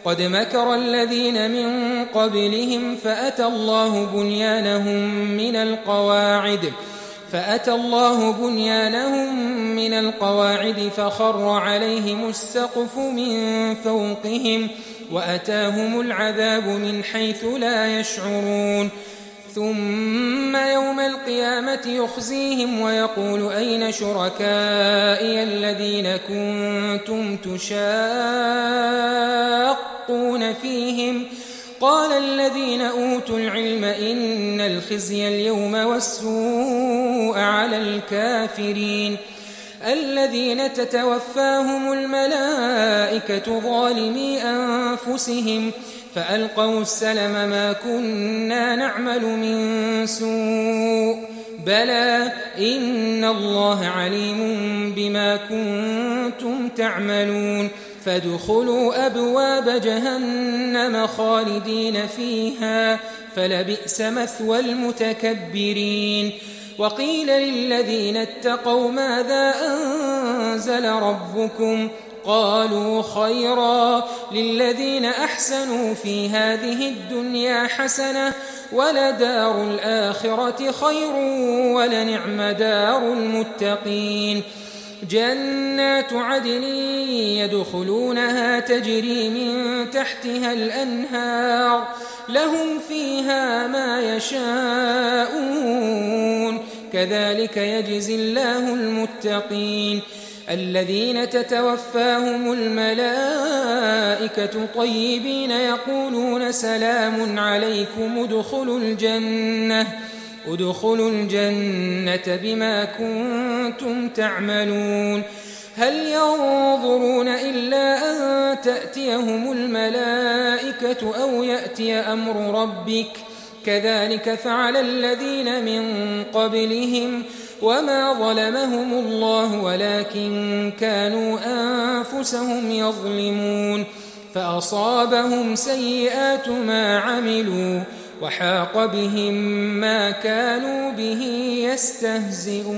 قد مكر الذين من قبلهم فأتى الله بنيانهم من القواعد فخر عليهم السقف من فوقهم وأتاهم العذاب من حيث لا يشعرون ثم يوم القيامة يخزيهم ويقول أين شركائي الذين كنتم تشاقون فيهم قال الذين أوتوا العلم إن الخزي اليوم والسوء على الكافرين الذين تتوفاهم الملائكة ظالمي أنفسهم فألقوا السلم ما كنا نعمل من سوء بلى إن الله عليم بما كنتم تعملون فادخلوا أبواب جهنم خالدين فيها فلبئس مثوى المتكبرين وقيل للذين اتقوا ماذا أنزل ربكم قالوا خيرا للذين أحسنوا في هذه الدنيا حسنة ولدار الآخرة خير ولنعم دار المتقين جنات عدن يدخلونها تجري من تحتها الأنهار لهم فيها ما يشاءون كذلك يجزي الله المتقين الذين تتوفاهم الملائكة طيبين يقولون سلام عليكم ادخلوا الجنة بما كنتم تعملون هل ينظرون إلا أن تأتيهم الملائكة أو يأتي أمر ربك كذلك فعل الذين من قبلهم وما ظلمهم الله ولكن كانوا أنفسهم يظلمون فأصابهم سيئات ما عملوا وحاق بهم ما كانوا به يستهزئون